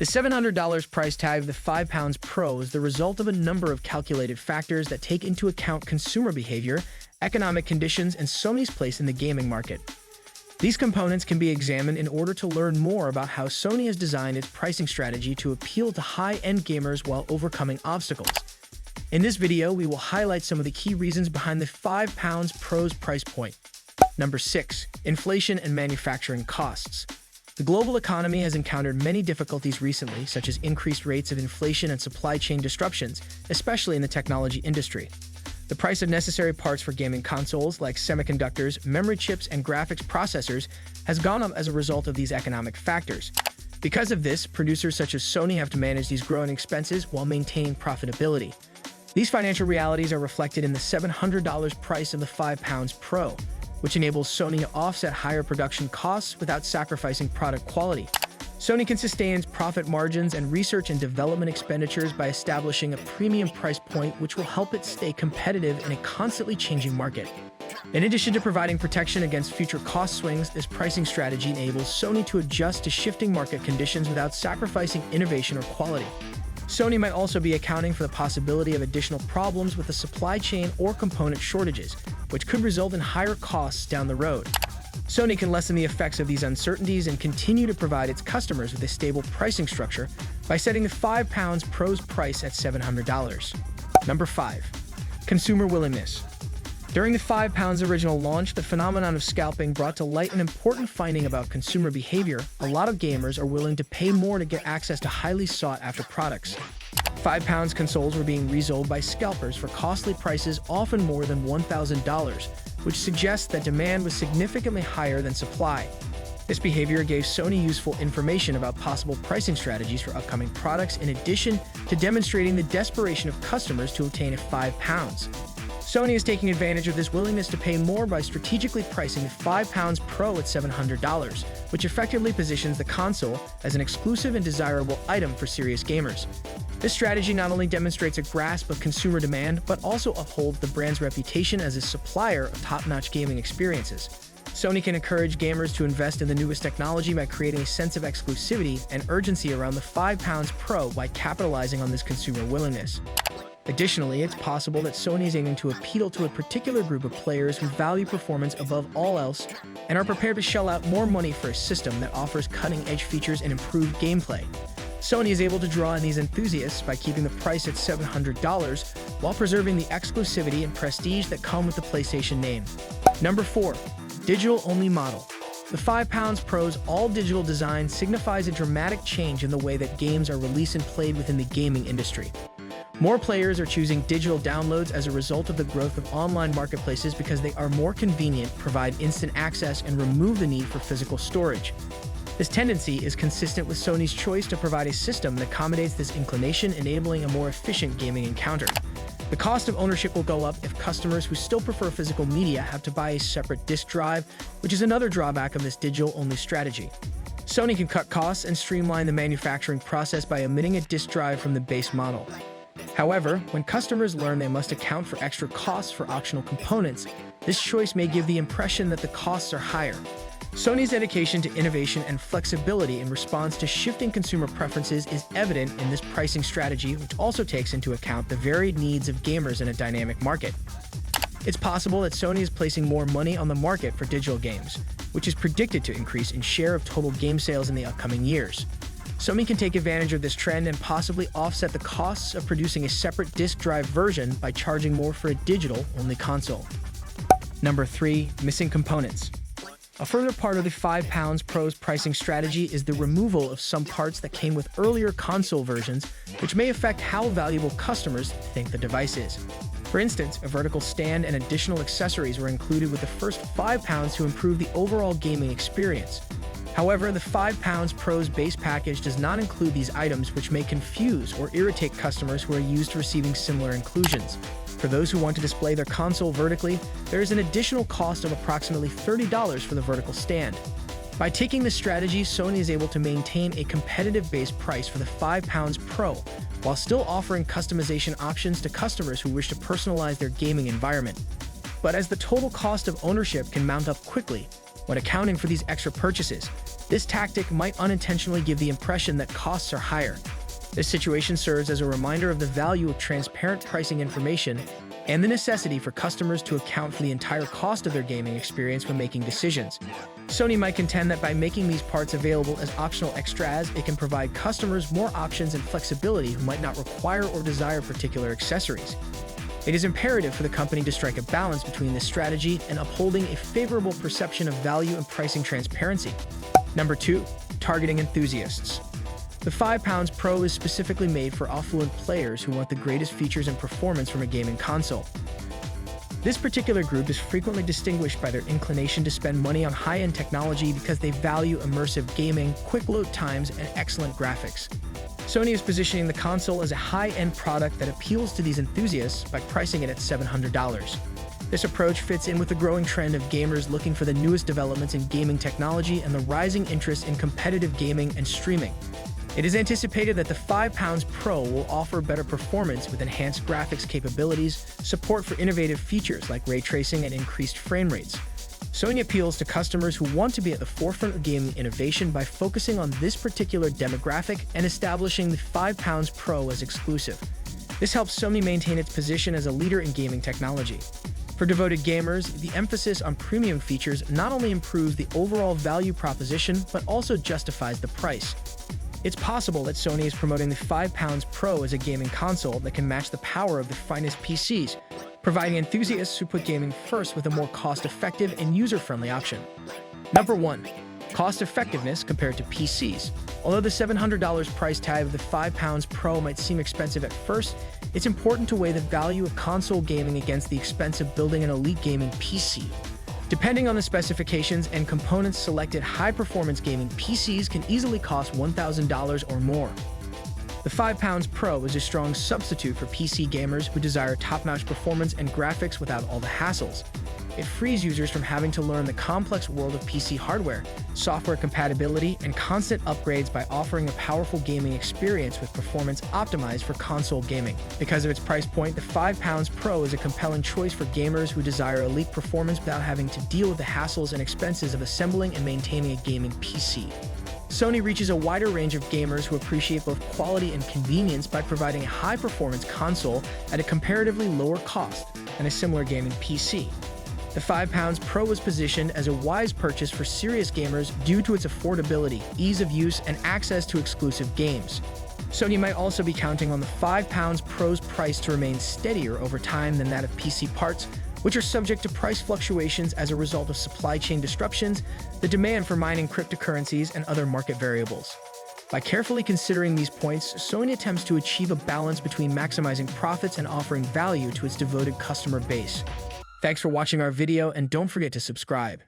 The $700 price tag of the £5 Pro is the result of a number of calculated factors that take into account consumer behavior, economic conditions, and Sony's place in the gaming market. These components can be examined in order to learn more about how Sony has designed its pricing strategy to appeal to high-end gamers while overcoming obstacles. In this video, we will highlight some of the key reasons behind the £5 Pro's price point. Number 6. Inflation and manufacturing costs. The global economy has encountered many difficulties recently, such as increased rates of inflation and supply chain disruptions, especially in the technology industry. The price of necessary parts for gaming consoles, like semiconductors, memory chips, and graphics processors, has gone up as a result of these economic factors. Because of this, producers such as Sony have to manage these growing expenses while maintaining profitability. These financial realities are reflected in the $700 price of the £5 Pro, which enables Sony to offset higher production costs without sacrificing product quality. Sony can sustain its profit margins and research and development expenditures by establishing a premium price point which will help it stay competitive in a constantly changing market. In addition to providing protection against future cost swings, this pricing strategy enables Sony to adjust to shifting market conditions without sacrificing innovation or quality. Sony might also be accounting for the possibility of additional problems with the supply chain or component shortages, which could result in higher costs down the road. Sony can lessen the effects of these uncertainties and continue to provide its customers with a stable pricing structure by setting the £5 Pro's price at $700. Number 5. Consumer willingness. During the £5 original launch, the phenomenon of scalping brought to light an important finding about consumer behavior. A lot of gamers are willing to pay more to get access to highly sought-after products. £5 consoles were being resold by scalpers for costly prices, often more than $1,000, which suggests that demand was significantly higher than supply. This behavior gave Sony useful information about possible pricing strategies for upcoming products, in addition to demonstrating the desperation of customers to obtain a £5. Sony is taking advantage of this willingness to pay more by strategically pricing the £5 Pro at $700, which effectively positions the console as an exclusive and desirable item for serious gamers. This strategy not only demonstrates a grasp of consumer demand, but also upholds the brand's reputation as a supplier of top-notch gaming experiences. Sony can encourage gamers to invest in the newest technology by creating a sense of exclusivity and urgency around the £5 Pro by capitalizing on this consumer willingness. Additionally, it's possible that Sony is aiming to appeal to a particular group of players who value performance above all else and are prepared to shell out more money for a system that offers cutting-edge features and improved gameplay. Sony is able to draw in these enthusiasts by keeping the price at $700 while preserving the exclusivity and prestige that come with the PlayStation name. Number 4. Digital-only model. The £5 Pro's all-digital design signifies a dramatic change in the way that games are released and played within the gaming industry. More players are choosing digital downloads as a result of the growth of online marketplaces because they are more convenient, provide instant access, and remove the need for physical storage. This tendency is consistent with Sony's choice to provide a system that accommodates this inclination, enabling a more efficient gaming encounter. The cost of ownership will go up if customers who still prefer physical media have to buy a separate disk drive, which is another drawback of this digital-only strategy. Sony can cut costs and streamline the manufacturing process by omitting a disk drive from the base model. However, when customers learn they must account for extra costs for optional components, this choice may give the impression that the costs are higher. Sony's dedication to innovation and flexibility in response to shifting consumer preferences is evident in this pricing strategy, which also takes into account the varied needs of gamers in a dynamic market. It's possible that Sony is placing more money on the market for digital games, which is predicted to increase in share of total game sales in the upcoming years. Sony can take advantage of this trend and possibly offset the costs of producing a separate disk drive version by charging more for a digital-only console. Number 3. Missing components. A further part of the £5 Pro's pricing strategy is the removal of some parts that came with earlier console versions, which may affect how valuable customers think the device is. For instance, a vertical stand and additional accessories were included with the first £5 to improve the overall gaming experience. However, the £5 Pro's base package does not include these items, which may confuse or irritate customers who are used to receiving similar inclusions. For those who want to display their console vertically, there is an additional cost of approximately $30 for the vertical stand. By taking this strategy, Sony is able to maintain a competitive base price for the £5 Pro, while still offering customization options to customers who wish to personalize their gaming environment. But as the total cost of ownership can mount up quickly when accounting for these extra purchases, This tactic might unintentionally give the impression that costs are higher. This situation serves as a reminder of the value of transparent pricing information and the necessity for customers to account for the entire cost of their gaming experience when making decisions. Sony might contend that by making these parts available as optional extras, it can provide customers more options and flexibility who might not require or desire particular accessories. It is imperative for the company to strike a balance between this strategy and upholding a favorable perception of value and pricing transparency. Number 2. Targeting enthusiasts. The £5 Pro is specifically made for affluent players who want the greatest features and performance from a gaming console. This particular group is frequently distinguished by their inclination to spend money on high-end technology because they value immersive gaming, quick load times, and excellent graphics. Sony is positioning the console as a high-end product that appeals to these enthusiasts by pricing it at $700. This approach fits in with the growing trend of gamers looking for the newest developments in gaming technology and the rising interest in competitive gaming and streaming. It is anticipated that the £5 Pro will offer better performance with enhanced graphics capabilities, support for innovative features like ray tracing and increased frame rates. Sony appeals to customers who want to be at the forefront of gaming innovation by focusing on this particular demographic and establishing the £5 Pro as exclusive. This helps Sony maintain its position as a leader in gaming technology. For devoted gamers, the emphasis on premium features not only improves the overall value proposition, but also justifies the price. It's possible that Sony is promoting the £5 Pro as a gaming console that can match the power of the finest PCs, providing enthusiasts who put gaming first with a more cost-effective and user-friendly option. Number 1. Cost-effectiveness compared to PCs. Although the $700 price tag of the £5 Pro might seem expensive at first, it's important to weigh the value of console gaming against the expense of building an elite gaming PC. Depending on the specifications and components selected, high-performance gaming PCs can easily cost $1,000 or more. The £5 Pro is a strong substitute for PC gamers who desire top-notch performance and graphics without all the hassles. It frees users from having to learn the complex world of PC hardware, software compatibility, and constant upgrades by offering a powerful gaming experience with performance optimized for console gaming. Because of its price point, the £5 Pro is a compelling choice for gamers who desire elite performance without having to deal with the hassles and expenses of assembling and maintaining a gaming PC. Sony reaches a wider range of gamers who appreciate both quality and convenience by providing a high-performance console at a comparatively lower cost than a similar gaming PC. The £5 Pro is positioned as a wise purchase for serious gamers due to its affordability, ease of use, and access to exclusive games. Sony might also be counting on the £5 Pro's price to remain steadier over time than that of PC parts, which are subject to price fluctuations as a result of supply chain disruptions, the demand for mining cryptocurrencies, and other market variables. By carefully considering these points, Sony attempts to achieve a balance between maximizing profits and offering value to its devoted customer base. Thanks for watching our video, and don't forget to subscribe.